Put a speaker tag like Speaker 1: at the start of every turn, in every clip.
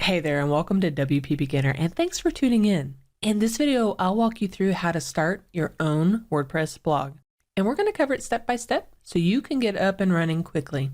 Speaker 1: Hey there and welcome to WP Beginner, and thanks for tuning in. In this video, I'll walk you through how to start your own WordPress blog. And we're going to cover it step by step so you can get up and running quickly.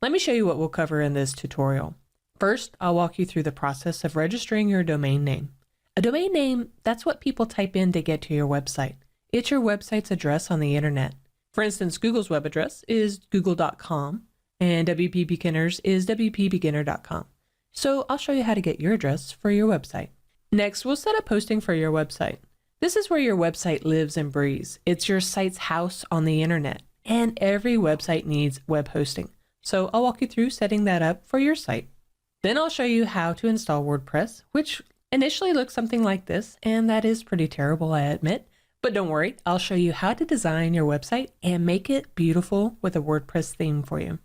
Speaker 1: Let me show you what we'll cover in this tutorial. First, I'll walk you through the process of registering your domain name. A domain name, that's what people type in to get to your website. It's your website's address on the internet. For instance, Google's web address is google.com and WP Beginners is wpbeginner.com. So I'll show you how to get your address for your website. Next, we'll set up hosting for your website. This is where your website lives and breathes. It's your site's house on the internet, and every website needs web hosting. So I'll walk you through setting that up for your site. Then I'll show you how to install WordPress, which initially looks something like this, and that is pretty terrible, I admit. But don't worry, I'll show you how to design your website and make it beautiful with a WordPress theme for you.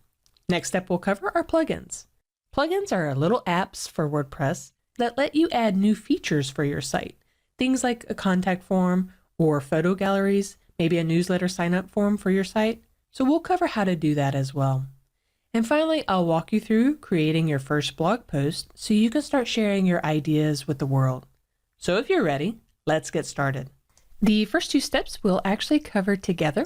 Speaker 1: Next step we'll cover are plugins. Plugins are little apps for WordPress that let you add new features for your site. Things like a contact form or photo galleries, maybe a newsletter sign-up form for your site. So we'll cover how to do that as well. And finally, I'll walk you through creating your first blog post so you can start sharing your ideas with the world. So if you're ready, let's get started. The first two steps we'll actually cover together.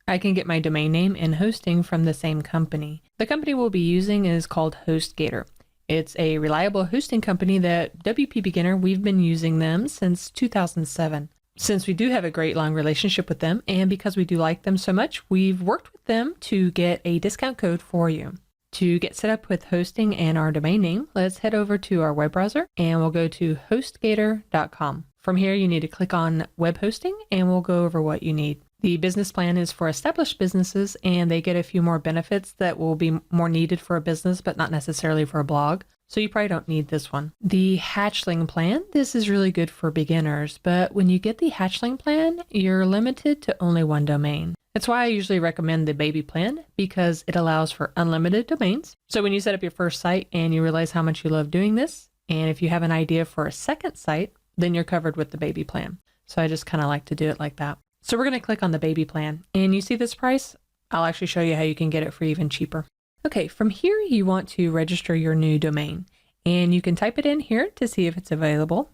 Speaker 1: I can get my domain name and hosting from the same company. The company we'll be using is called HostGator. It's a reliable hosting company that WP Beginner, we've been using them since 2007. Since we do have a great long relationship with them, and because we do like them so much, we've worked with them to get a discount code for you. To get set up with hosting and our domain name, let's head over to our web browser and we'll go to hostgator.com. From here, you need to click on web hosting and we'll go over what you need. The business plan is for established businesses, and they get a few more benefits that will be more needed for a business, but not necessarily for a blog. So you probably don't need this one. The hatchling plan, this is really good for beginners, but when you get the hatchling plan, you're limited to only one domain. That's why I usually recommend the baby plan, because it allows for unlimited domains. So when you set up your first site and you realize how much you love doing this, and if you have an idea for a second site, then you're covered with the baby plan. So I just kind of like to do it like that. So we're going to click on the baby plan, and you see this price? I'll actually show you how you can get it for even cheaper. Okay, from here you want to register your new domain, and you can type it in here to see if it's available.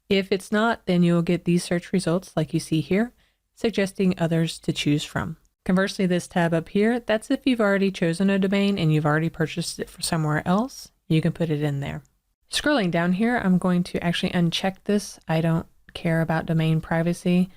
Speaker 1: If it's not, then you'll get these search results like you see here, suggesting others to choose from. Conversely, this tab up here, that's if you've already chosen a domain and you've already purchased it for somewhere else, you can put it in there. Scrolling down here, I'm going to actually uncheck this. I don't care about domain privacy,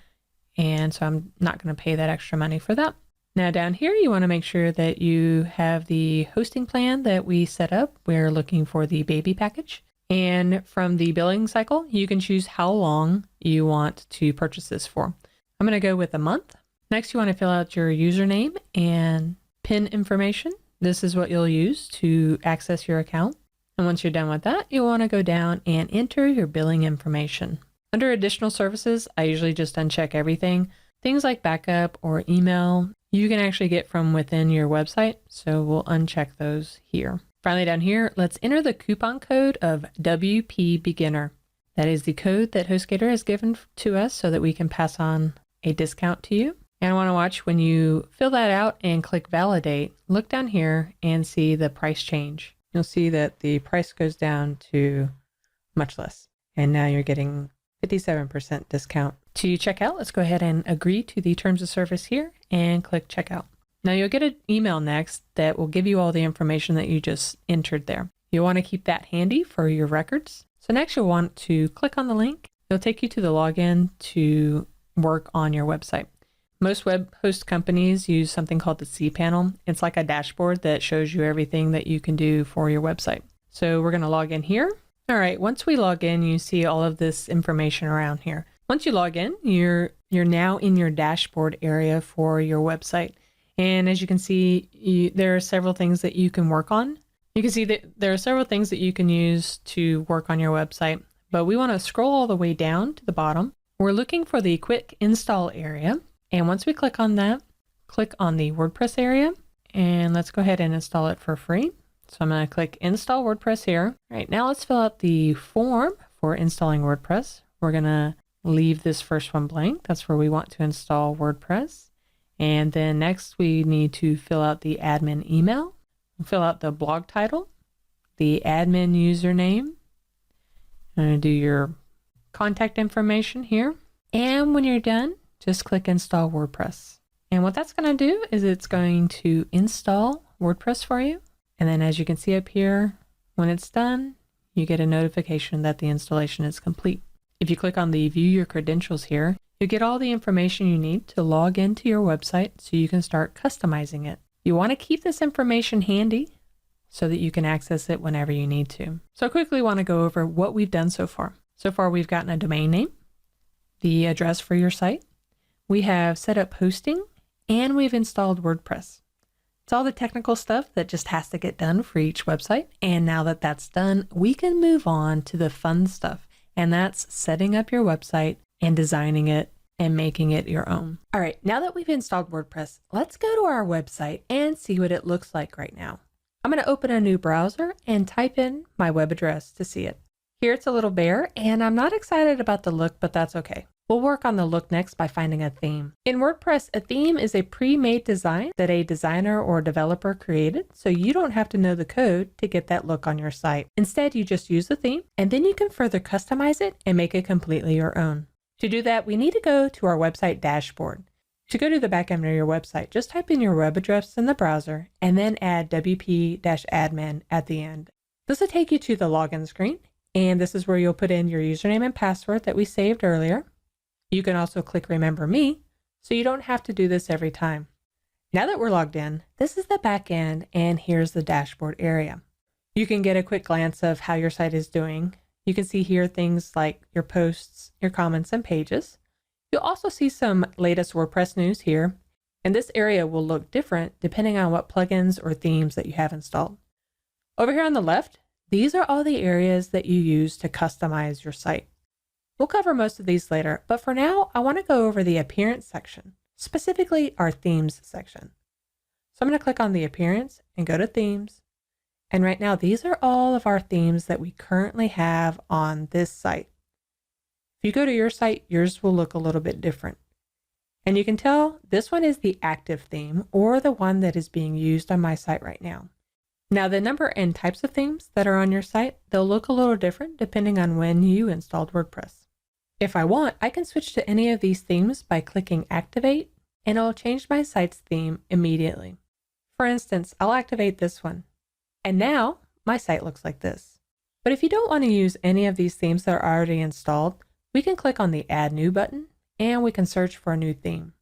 Speaker 1: and so I'm not going to pay that extra money for that. Now down here, you want to make sure that you have the hosting plan that we set up. We're looking for the baby package. And from the billing cycle, you can choose how long you want to purchase this for. I'm going to go with a month. Next, you want to fill out your username and PIN information. This is what you'll use to access your account. And once you're done with that, you'll want to go down and enter your billing information. Under additional services, I usually just uncheck everything. Things like backup or email, you can actually get from within your website. So we'll uncheck those here. Finally, down here, let's enter the coupon code of WP Beginner. That is the code that HostGator has given to us so that we can pass on a discount to you. And I want to watch when you fill that out and click validate, look down here and see the price change. You'll see that the price goes down to much less. And now you're getting 57% discount. To check out, let's go ahead and agree to the terms of service here and click checkout. Now you'll get an email next that will give you all the information that you just entered there. You'll want to keep that handy for your records. So next you'll want to click on the link. It'll take you to the login to work on your website. Most web host companies use something called the cPanel. It's like a dashboard that shows you everything that you can do for your website. So we're going to log in here. All right, once we log in, you see all of this information around here. Once you log in, you're now in your dashboard area for your website. And as you can see, there are several things that you can work on. You can see that there are several things that you can use to work on your website, but we want to scroll all the way down to the bottom. We're looking for the quick install area. And once we click on that, click on the WordPress area, and let's go ahead and install it for free. So I'm going to click install WordPress here. All right, now let's fill out the form for installing WordPress. We're going to leave this first one blank. That's where we want to install WordPress. And then next we need to fill out the admin email, fill out the blog title, the admin username, I'm going to do your contact information here. And when you're done, just click install WordPress. And what that's going to do is it's going to install WordPress for you. And then as you can see up here, when it's done, you get a notification that the installation is complete. If you click on the view your credentials here, you'll get all the information you need to log into your website so you can start customizing it. You want to keep this information handy so that you can access it whenever you need to. So I quickly want to go over what we've done so far. So far, we've gotten a domain name, the address for your site. We have set up hosting, and we've installed WordPress. It's all the technical stuff that just has to get done for each website. And now that that's done, we can move on to the fun stuff. And that's setting up your website and designing it and making it your own. All right, now that we've installed WordPress, let's go to our website and see what it looks like right now. I'm going to open a new browser and type in my web address to see it. Here it's a little bare, and I'm not excited about the look, but that's okay. We'll work on the look next by finding a theme. In WordPress, a theme is a pre-made design that a designer or developer created, so you don't have to know the code to get that look on your site. Instead, you just use the theme, and then you can further customize it and make it completely your own. To do that, we need to go to our website dashboard. To go to the back end of your website, just type in your web address in the browser and then add wp-admin at the end. This will take you to the login screen, and this is where you'll put in your username and password that we saved earlier. You can also click Remember Me, so you don't have to do this every time. Now that we're logged in, this is the back end, and here's the dashboard area. You can get a quick glance of how your site is doing. You can see here things like your posts, your comments, and pages. You'll also see some latest WordPress news here, and this area will look different depending on what plugins or themes that you have installed. Over here on the left, these are all the areas that you use to customize your site. We'll cover most of these later, but for now, I want to go over the appearance section, specifically our themes section. So I'm going to click on the appearance and go to themes. And right now, these are all of our themes that we currently have on this site. If you go to your site, yours will look a little bit different. And you can tell this one is the active theme, or the one that is being used on my site right now. Now, the number and types of themes that are on your site, they'll look a little different depending on when you installed WordPress. If I want, I can switch to any of these themes by clicking Activate, and it'll change my site's theme immediately. For instance, I'll activate this one. And now my site looks like this. But if you don't want to use any of these themes that are already installed, we can click on the Add New button, and we can search for a new theme.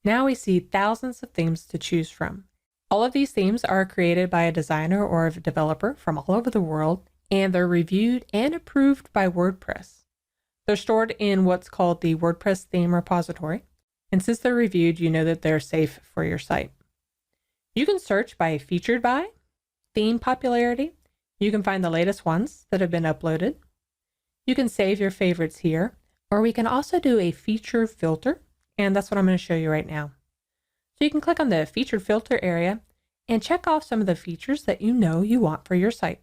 Speaker 1: Now we see thousands of themes to choose from. All of these themes are created by a designer or a developer from all over the world, and they're reviewed and approved by WordPress. They're stored in what's called the WordPress theme repository, and since they're reviewed, you know that they're safe for your site. You can search by featured by, theme popularity. You can find the latest ones that have been uploaded. You can save your favorites here, or we can also do a feature filter, and that's what I'm going to show you right now. So you can click on the featured filter area and check off some of the features that you know you want for your site.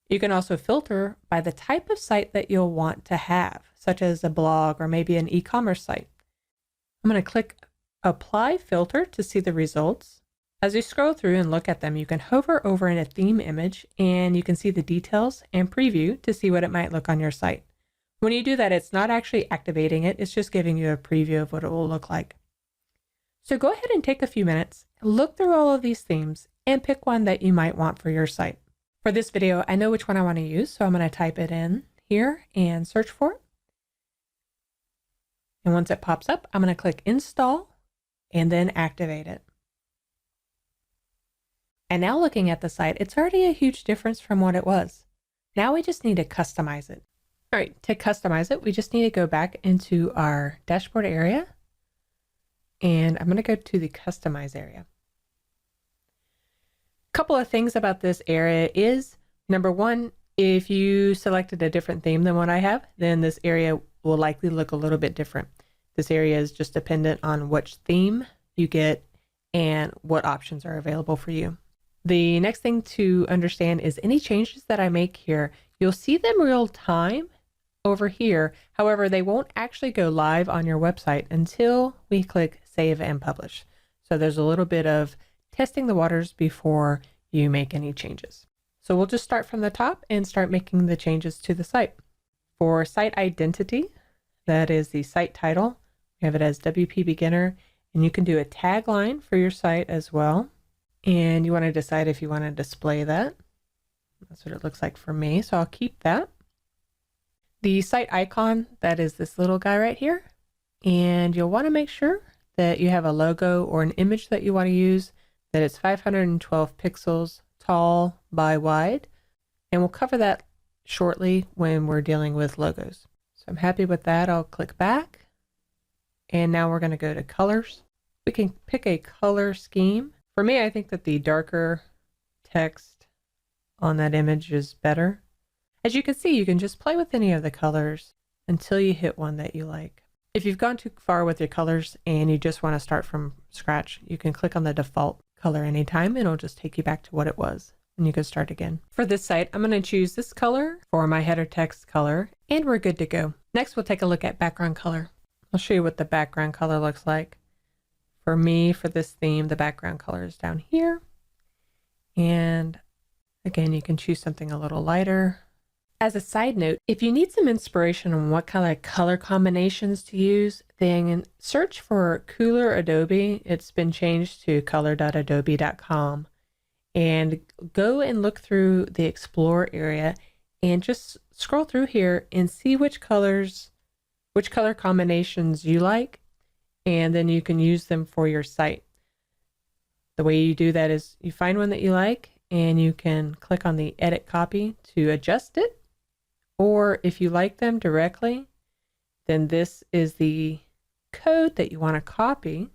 Speaker 1: You can also filter by the type of site that you'll want to have, such as a blog or maybe an e-commerce site. I'm going to click Apply Filter to see the results. As you scroll through and look at them, you can hover over in a theme image and you can see the details and preview to see what it might look on your site. When you do that, it's not actually activating it, it's just giving you a preview of what it will look like. So go ahead and take a few minutes, look through all of these themes, and pick one that you might want for your site. For this video, I know which one I want to use, so I'm going to type it in here and search for it. And once it pops up, I'm going to click Install and then activate it. And now looking at the site, it's already a huge difference from what it was. Now we just need to customize it. All right, to customize it, we just need to go back into our dashboard area. And I'm going to go to the Customize area. A couple of things about this area is, number one, if you selected a different theme than what I have, then this area will likely look a little bit different. This area is just dependent on which theme you get and what options are available for you. The next thing to understand is any changes that I make here, you'll see them real time over here. However, they won't actually go live on your website until we click Save and Publish. So there's a little bit of testing the waters before you make any changes. So we'll just start from the top and start making the changes to the site. For site identity, that is the site title. We have it as WP Beginner, and you can do a tagline for your site as well. And you want to decide if you want to display that. That's what it looks like for me, so I'll keep that. The site icon, that is this little guy right here. And you'll want to make sure that you have a logo or an image that you want to use, that it's 512 pixels tall by wide. And we'll cover that shortly when we're dealing with logos. So I'm happy with that. I'll click back. And now we're going to go to colors. We can pick a color scheme. For me, I think that the darker text on that image is better. As you can see, you can just play with any of the colors until you hit one that you like. If you've gone too far with your colors and you just want to start from scratch, you can click on the default color anytime and it'll just take you back to what it was. And you can start again. For this site, I'm going to choose this color for my header text color, and we're good to go. Next, we'll take a look at background color. I'll show you what the background color looks like. For me, for this theme, the background color is down here. And again, you can choose something a little lighter. As a side note, if you need some inspiration on what kind of color combinations to use, then search for Cooler Adobe. It's been changed to color.adobe.com. And go and look through the explore area and just scroll through here and see which color combinations you like, and then you can use them for your site. The way you do that is you find one that you like and you can click on the edit copy to adjust it, or if you like them directly, then this is the code that you want to copy.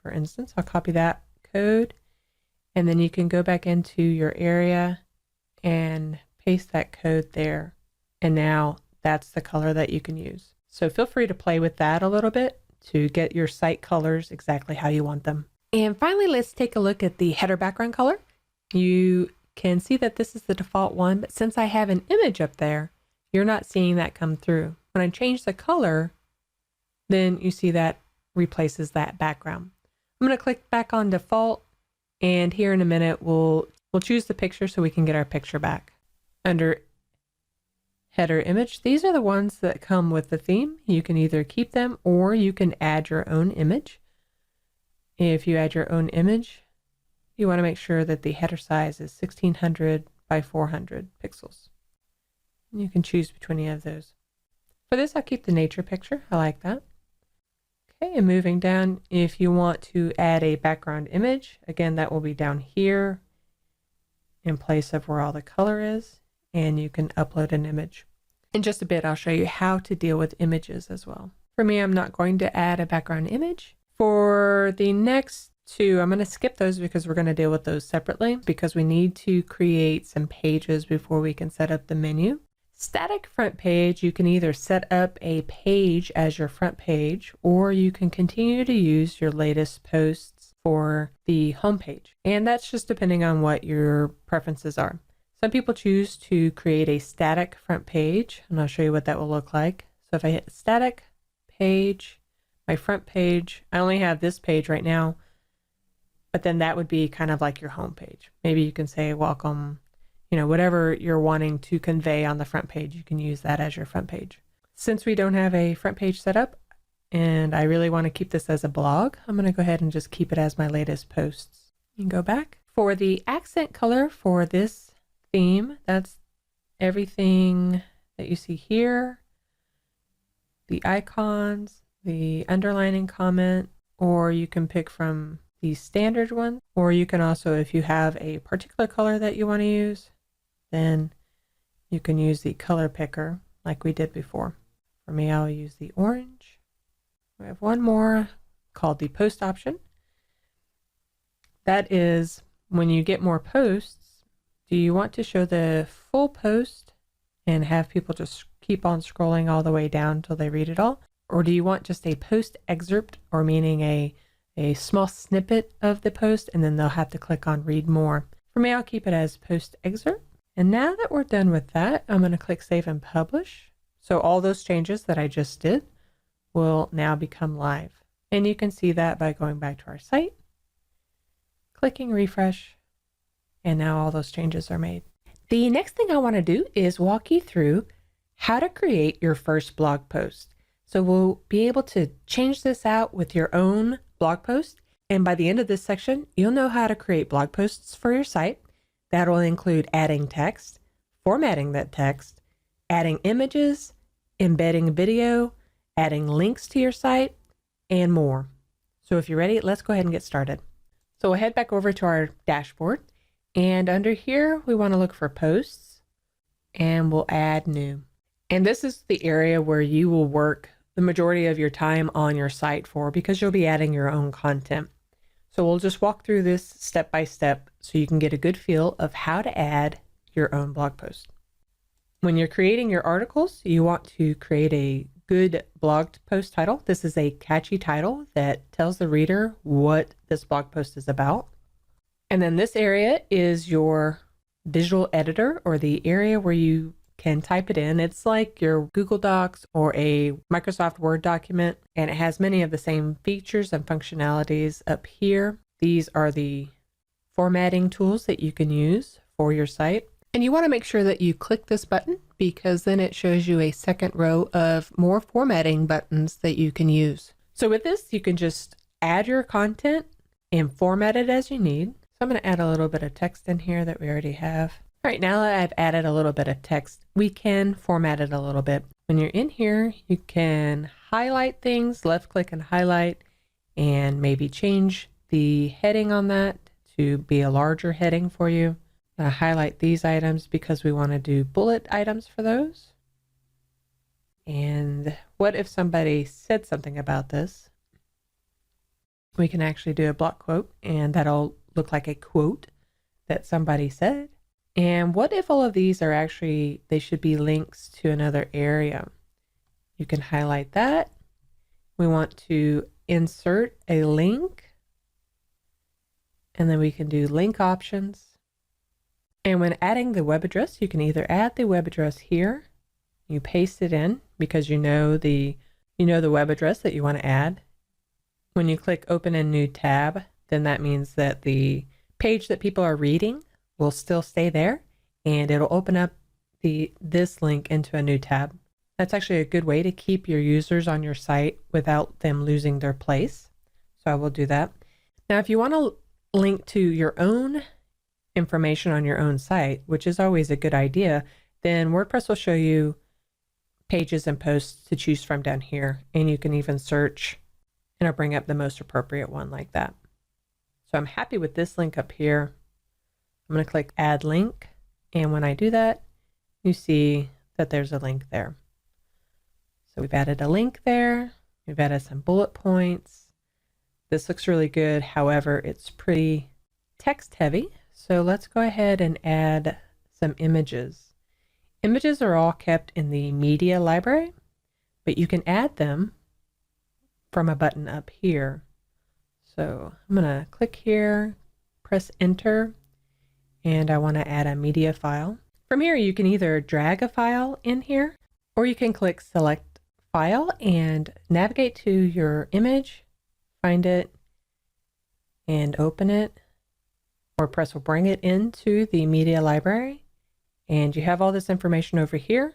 Speaker 1: For instance, I'll copy that code. And then you can go back into your area and paste that code there. And now that's the color that you can use. So feel free to play with that a little bit to get your site colors exactly how you want them. And finally, let's take a look at the header background color. You can see that this is the default one, but since I have an image up there, you're not seeing that come through. When I change the color, then you see that replaces that background. I'm going to click back on default. And here in a minute, we'll choose the picture so we can get our picture back. Under header image, these are the ones that come with the theme. You can either keep them or you can add your own image. If you add your own image, you want to make sure that the header size is 1600 by 400 pixels. You can choose between any of those. For this, I'll keep the nature picture. I like that. Okay, and moving down, if you want to add a background image, again, that will be down here in place of where all the color is, and you can upload an image. In just a bit, I'll show you how to deal with images as well. For me, I'm not going to add a background image. For the next two, I'm going to skip those because we're going to deal with those separately because we need to create some pages before we can set up the menu. Static front page, you can either set up a page as your front page, or you can continue to use your latest posts for the home page. And that's just depending on what your preferences are. Some people choose to create a static front page, and I'll show you what that will look like. So if I hit static page, my front page, I only have this page right now, but then that would be kind of like your home page. Maybe you can say welcome. Whatever you're wanting to convey on the front page, you can use that as your front page. Since we don't have a front page set up, and I really want to keep this as a blog, I'm going to go ahead and just keep it as my latest posts. You can go back. For the accent color for this theme, that's everything that you see here, the icons, the underlining comment, or you can pick from the standard one, or you can also, if you have a particular color that you want to use, then you can use the color picker like we did before. For me, I'll use the orange. We have one more called the post option. That is when you get more posts, do you want to show the full post and have people just keep on scrolling all the way down till they read it all? Or do you want just a post excerpt, or meaning a small snippet of the post, and then they'll have to click on read more? For me, I'll keep it as post excerpt. And now that we're done with that, I'm going to click save and publish. So all those changes that I just did will now become live. And you can see that by going back to our site, clicking refresh, and now all those changes are made. The next thing I want to do is walk you through how to create your first blog post. So we'll be able to change this out with your own blog post. And by the end of this section, you'll know how to create blog posts for your site. That'll include adding text, formatting that text, adding images, embedding video, adding links to your site, and more. So if you're ready, let's go ahead and get started. So we'll head back over to our dashboard, and under here, we want to look for posts, and we'll add new. And this is the area where you will work the majority of your time on your site for, because you'll be adding your own content. So we'll just walk through this step by step so you can get a good feel of how to add your own blog post. When you're creating your articles, you want to create a good blog post title. This is a catchy title that tells the reader what this blog post is about. And then this area is your visual editor, or the area where you can type it in. It's like your Google Docs or a Microsoft Word document, and it has many of the same features and functionalities up here. These are the formatting tools that you can use for your site. And you want to make sure that you click this button, because then it shows you a second row of more formatting buttons that you can use. So with this, you can just add your content and format it as you need. So I'm going to add a little bit of text in here that we already have. All right, now that I've added a little bit of text, we can format it a little bit. When you're in here, you can highlight things, left click and highlight, and maybe change the heading on that to be a larger heading for you. Highlight these items because we want to do bullet items for those. And what if somebody said something about this? We can actually do a block quote, and that'll look like a quote that somebody said. And what if all of these are actually, they should be links to another area? You can highlight that. We want to insert a link, and then we can do link options. And when adding the web address, you can either add the web address here, you paste it in because you know the web address that you want to add. When you click open a new tab, then that means that the page that people are reading will still stay there, and it'll open up this link into a new tab. That's actually a good way to keep your users on your site without them losing their place. So I will do that. Now, if you want to link to your own information on your own site, which is always a good idea, then WordPress will show you pages and posts to choose from down here, and you can even search and it'll bring up the most appropriate one like that. So I'm happy with this link up here. I'm going to click add link, and when I do that, you see that there's a link there. So we've added a link there, we've added some bullet points. This looks really good, however, it's pretty text heavy. So let's go ahead and add some images. Images are all kept in the media library, but you can add them from a button up here. So I'm going to click here, press enter, and I want to add a media file. From here, you can either drag a file in here, or you can click select file and navigate to your image, find it, and open it. WordPress will bring it into the media library, and you have all this information over here: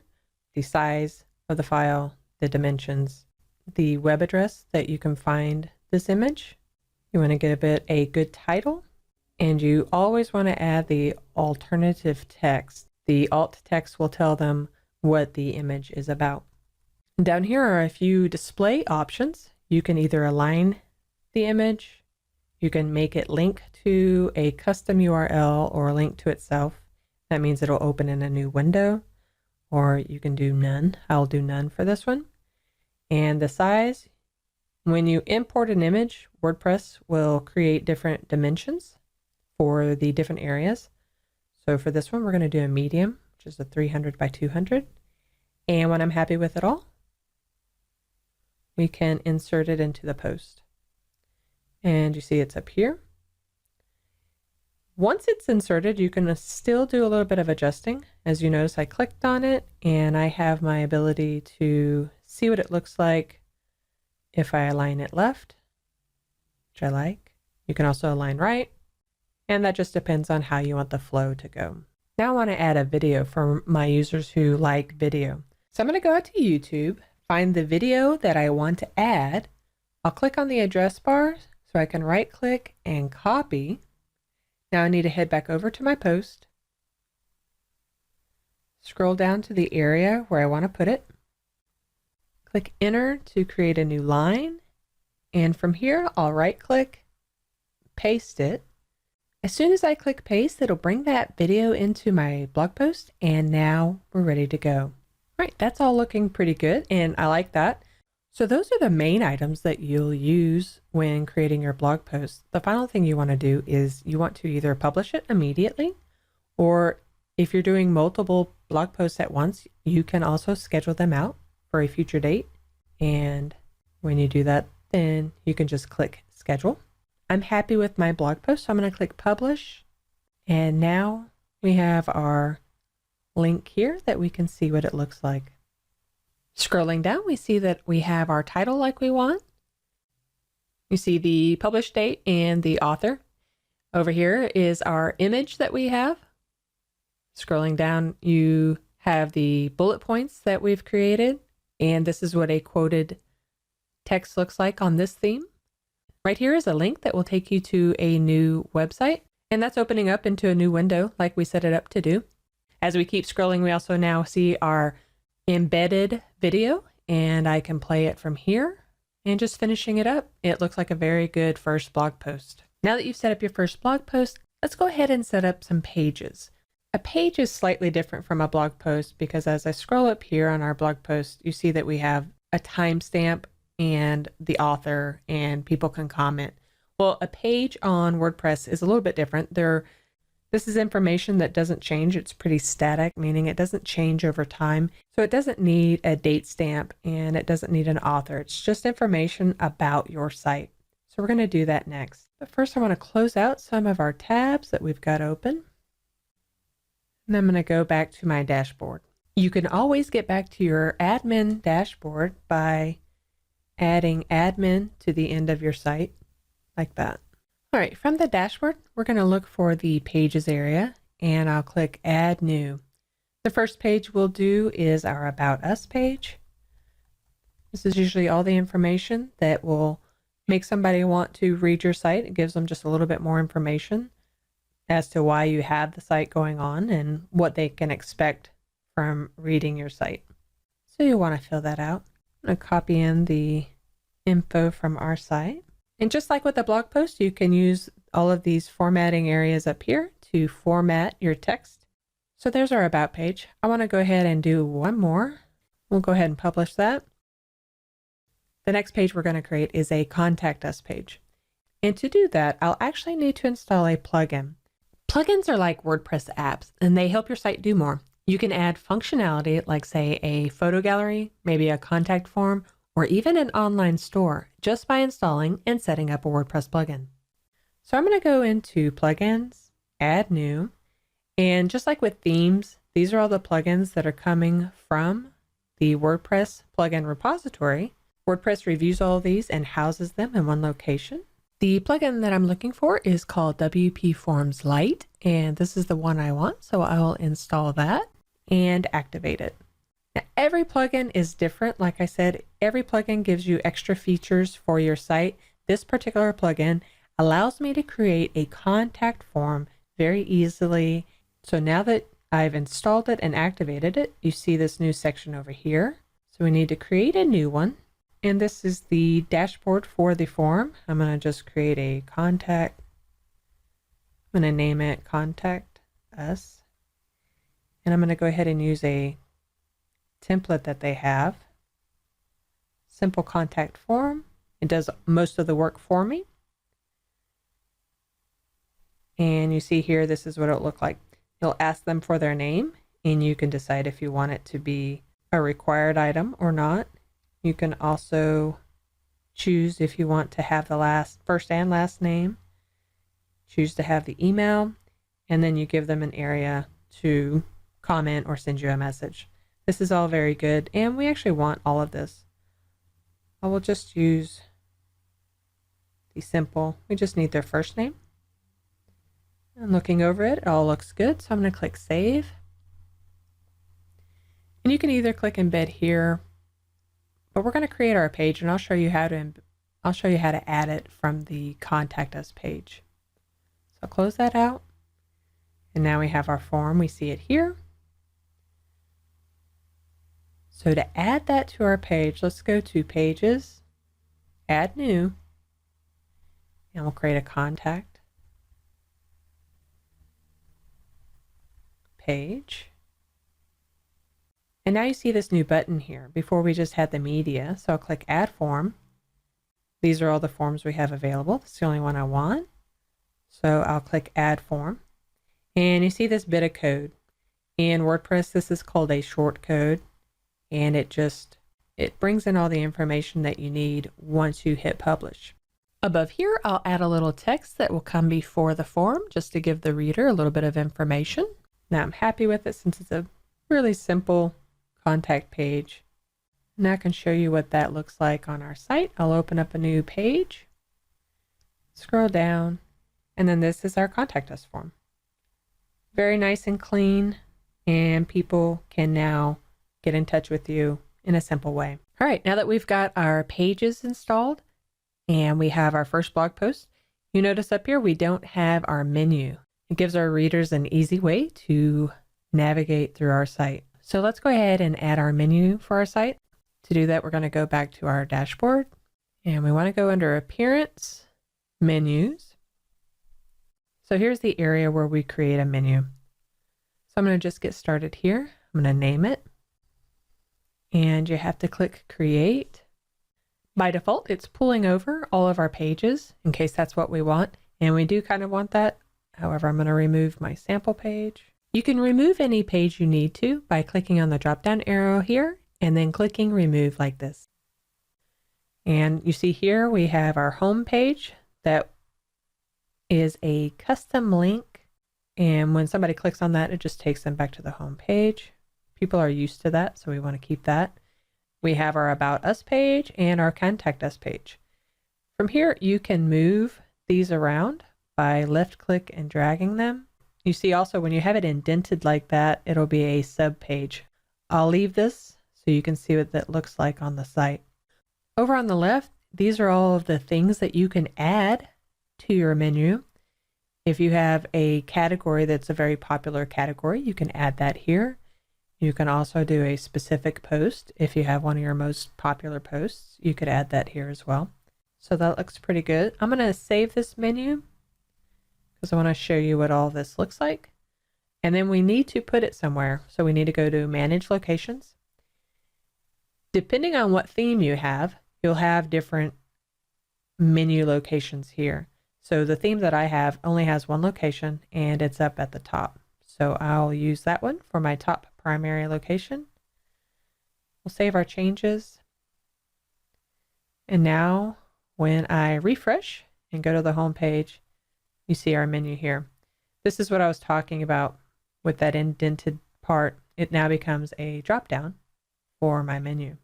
Speaker 1: the size of the file, the dimensions, the web address that you can find this image. You want to give it a good title, and you always want to add the alternative text. The alt text will tell them what the image is about. Down here are a few display options. You can either align the image, you can make it link to a custom URL or link to itself. That means it'll open in a new window, or you can do none. I'll do none for this one. And the size, when you import an image, WordPress will create different dimensions for the different areas. So for this one, we're going to do a medium, which is a 300 by 200. And when I'm happy with it all, we can insert it into the post. And you see it's up here. Once it's inserted, you can still do a little bit of adjusting. As you notice, I clicked on it and I have my ability to see what it looks like if I align it left, which I like. You can also align right, and that just depends on how you want the flow to go. Now I want to add a video for my users who like video. So I'm going to go out to YouTube, find the video that I want to add. I'll click on the address bar so I can right click and copy. Now I need to head back over to my post. Scroll down to the area where I want to put it. Click enter to create a new line. And from here, I'll right click, paste it. As soon as I click paste, it'll bring that video into my blog post, and now we're ready to go. All right, that's all looking pretty good, and I like that. So those are the main items that you'll use when creating your blog post. The final thing you want to do is you want to either publish it immediately, or if you're doing multiple blog posts at once, you can also schedule them out for a future date. And when you do that, then you can just click schedule. I'm happy with my blog post, so I'm going to click publish. And now we have our link here that we can see what it looks like. Scrolling down, we see that we have our title like we want. You see the publish date and the author. Over here is our image that we have. Scrolling down, you have the bullet points that we've created. And this is what a quoted text looks like on this theme. Right here is a link that will take you to a new website, and that's opening up into a new window like we set it up to do. As we keep scrolling, we also now see our embedded video, and I can play it from here. And just finishing it up, it looks like a very good first blog post. Now that you've set up your first blog post, let's go ahead and set up some pages. A page is slightly different from a blog post because as I scroll up here on our blog post, you see that we have a timestamp and the author, and people can comment. Well, a page on WordPress is a little bit different. This is information that doesn't change. It's pretty static, meaning it doesn't change over time. So it doesn't need a date stamp and it doesn't need an author. It's just information about your site. So we're going to do that next. But first I want to close out some of our tabs that we've got open. And I'm going to go back to my dashboard. You can always get back to your admin dashboard by adding admin to the end of your site like that. All right, from the dashboard, we're going to look for the pages area and I'll click add new. The first page we'll do is our about us page. This is usually all the information that will make somebody want to read your site. It gives them just a little bit more information as to why you have the site going on and what they can expect from reading your site. So you'll want to fill that out. I'm going to copy in the info from our site. And just like with the blog post, you can use all of these formatting areas up here to format your text. So there's our about page. I want to go ahead and do one more. We'll go ahead and publish that. The next page we're going to create is a contact us page. And to do that, I'll actually need to install a plugin. Plugins are like WordPress apps, and they help your site do more. You can add functionality like, say, a photo gallery, maybe a contact form, or even an online store just by installing and setting up a WordPress plugin. So I'm going to go into plugins, add new, and just like with themes, these are all the plugins that are coming from the WordPress plugin repository. WordPress reviews all of these and houses them in one location. The plugin that I'm looking for is called WP Forms Lite, and this is the one I want, so I will install that and activate it. Now, every plugin is different. Like I said, every plugin gives you extra features for your site. This particular plugin allows me to create a contact form very easily. So now that I've installed it and activated it, you see this new section over here. So we need to create a new one. And this is the dashboard for the form. I'm going to just create a contact. I'm going to name it Contact Us. And I'm going to go ahead and use a template that they have. Simple contact form. It does most of the work for me. And you see here, this is what it'll look like. You'll ask them for their name, and you can decide if you want it to be a required item or not. You can also choose if you want to have the first and last name, choose to have the email, and then you give them an area to comment or send you a message. This is all very good, and we actually want all of this. I will just use the simple. We just need their first name, And looking over it, it all looks good. So I'm going to click Save. And you can either click Embed here, but we're going to create our page, and I'll show you how to add it from the Contact Us page. So I'll close that out. And now we have our form. We see it here. So to add that to our page, let's go to Pages, Add New, and we'll create a contact page. And now you see this new button here. Before we just had the media. So I'll click Add Form. These are all the forms we have available. That's the only one I want. So I'll click Add Form. And you see this bit of code. In WordPress, this is called a short code. And it brings in all the information that you need once you hit publish. Above here, I'll add a little text that will come before the form just to give the reader a little bit of information. Now I'm happy with it since it's a really simple contact page. Now I can show you what that looks like on our site. I'll open up a new page, scroll down, and then this is our Contact Us form. Very nice and clean, and people can now get in touch with you in a simple way. All right, now that we've got our pages installed and we have our first blog post, you notice up here we don't have our menu. It gives our readers an easy way to navigate through our site. So let's go ahead and add our menu for our site. To do that, we're going to go back to our dashboard, and we want to go under Appearance, Menus. So here's the area where we create a menu. So I'm going to just get started here. I'm going to name it. And you have to click Create. By default, it's pulling over all of our pages in case that's what we want. And we do kind of want that. However, I'm going to remove my sample page. You can remove any page you need to by clicking on the drop-down arrow here and then clicking Remove like this. And you see here we have our home page that is a custom link. And when somebody clicks on that, it just takes them back to the home page. People are used to that, so we want to keep that. We have our About Us page and our Contact Us page. From here, you can move these around by left click and dragging them. You see also when you have it indented like that, it'll be a sub page. I'll leave this so you can see what that looks like on the site. Over on the left, these are all of the things that you can add to your menu. If you have a category that's a very popular category, you can add that here. You can also do a specific post. If you have one of your most popular posts, you could add that here as well. So that looks pretty good. I'm going to save this menu because I want to show you what all this looks like. And then we need to put it somewhere. So we need to go to Manage Locations. Depending on what theme you have, you'll have different menu locations here. So the theme that I have only has one location and it's up at the top. So I'll use that one for my top primary location. We'll save our changes. And now when I refresh and go to the home page, you see our menu here. This is what I was talking about with that indented part. It now becomes a drop down for my menu.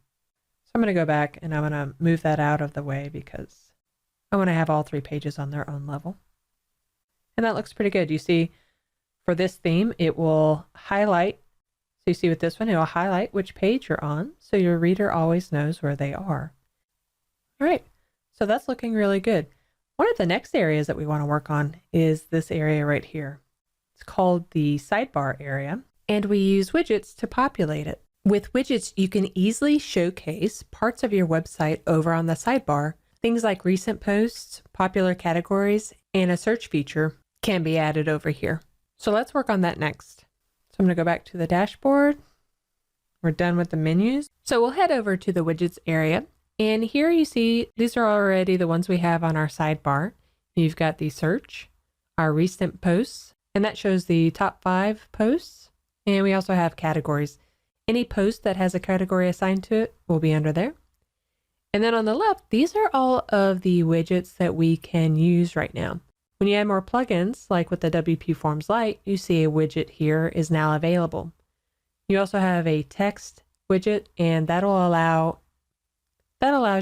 Speaker 1: So I'm going to go back and I'm going to move that out of the way because I want to have all three pages on their own level. And that looks pretty good. You see, for this theme, it will highlight. So you see with this one, it will highlight which page you're on, so your reader always knows where they are. All right, so that's looking really good. One of the next areas that we want to work on is this area right here. It's called the sidebar area, and we use widgets to populate it. With widgets, you can easily showcase parts of your website over on the sidebar. Things like recent posts, popular categories, and a search feature can be added over here. So let's work on that next. So I'm going to go back to the dashboard. We're done with the menus. So we'll head over to the widgets area. And here you see these are already the ones we have on our sidebar. You've got the search, our recent posts, and that shows the top 5 posts. And we also have categories. Any post that has a category assigned to it will be under there. And then on the left, these are all of the widgets that we can use right now. When you add more plugins, like with the WP Forms Lite, you see a widget here is now available. You also have a text widget, and that allows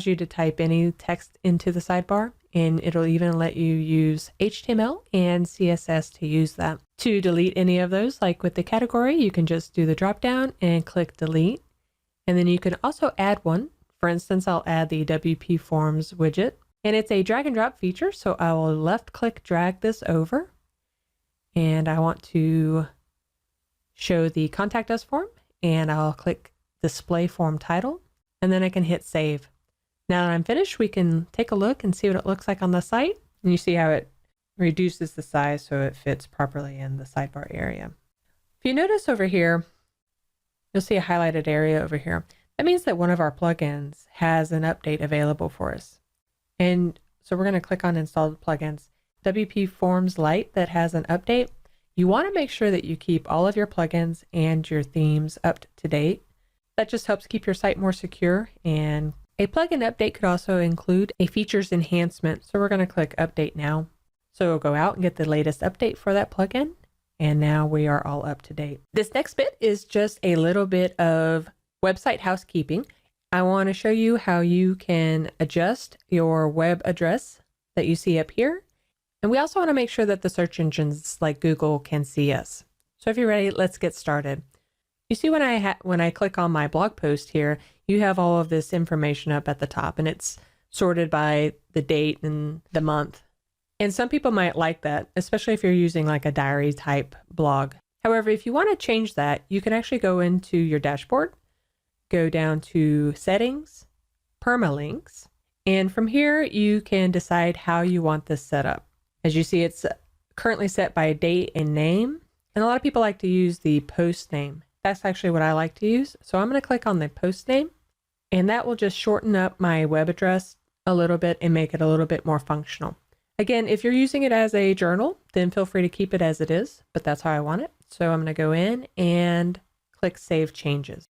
Speaker 1: you to type any text into the sidebar, and it'll even let you use HTML and CSS to use that. To delete any of those, like with the category, you can just do the drop down and click delete. And then you can also add one. For instance, I'll add the WP Forms widget, and it's a drag and drop feature. So I will left click drag this over, and I want to show the contact us form, and I'll click display form title, and then I can hit save. Now that I'm finished, we can take a look and see what it looks like on the site. And you see how it reduces the size so it fits properly in the sidebar area. If you notice over here, you'll see a highlighted area over here. That means that one of our plugins has an update available for us. And so we're going to click on installed plugins. WP Forms Lite that has an update. You want to make sure that you keep all of your plugins and your themes up to date. That just helps keep your site more secure. And a plugin update could also include a features enhancement. So we're going to click update now. So we'll go out and get the latest update for that plugin. And now we are all up to date. This next bit is just a little bit of website housekeeping. I want to show you how you can adjust your web address that you see up here. And we also want to make sure that the search engines like Google can see us. So if you're ready, let's get started. You see when I click on my blog post here, you have all of this information up at the top, and it's sorted by the date and the month. And some people might like that, especially if you're using like a diary type blog. However, if you want to change that, you can actually go into your dashboard, go down to settings, permalinks, and from here you can decide how you want this set up. As you see, it's currently set by date and name, and a lot of people like to use the post name. That's actually what I like to use. So I'm going to click on the post name, and that will just shorten up my web address a little bit and make it a little bit more functional. Again, if you're using it as a journal, then feel free to keep it as it is, but that's how I want it. So I'm going to go in and click Save Changes.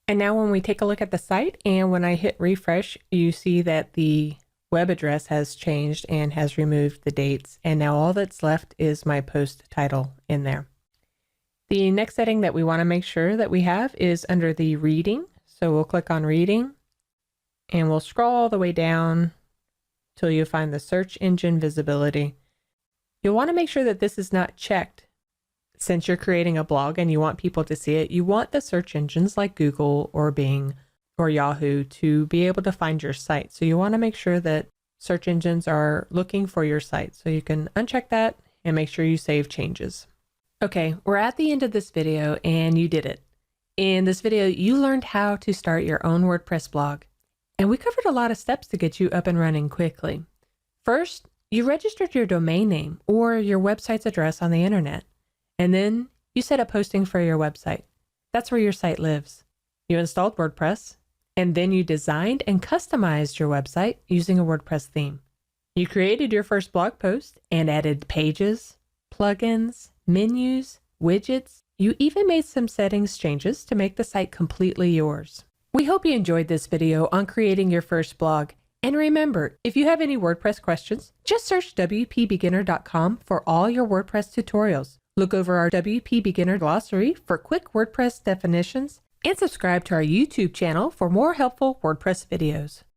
Speaker 1: And now when we take a look at the site, and when I hit refresh, you see that the web address has changed and has removed the dates. And now all that's left is my post title in there. The next setting that we want to make sure that we have is under the reading. So we'll click on reading, and we'll scroll all the way down till you find the search engine visibility. You'll want to make sure that this is not checked. Since you're creating a blog and you want people to see it, you want the search engines like Google or Bing or Yahoo to be able to find your site. So you want to make sure that search engines are looking for your site. So you can uncheck that and make sure you save changes. Okay, we're at the end of this video and you did it. In this video, you learned how to start your own WordPress blog. And we covered a lot of steps to get you up and running quickly. First, you registered your domain name or your website's address on the internet. And then you set up hosting for your website. That's where your site lives. You installed WordPress, and then you designed and customized your website using a WordPress theme. You created your first blog post and added pages, plugins, menus, widgets. You even made some settings changes to make the site completely yours. We hope you enjoyed this video on creating your first blog. And remember, if you have any WordPress questions, just search wpbeginner.com for all your WordPress tutorials. Look over our WP Beginner Glossary for quick WordPress definitions, and subscribe to our YouTube channel for more helpful WordPress videos.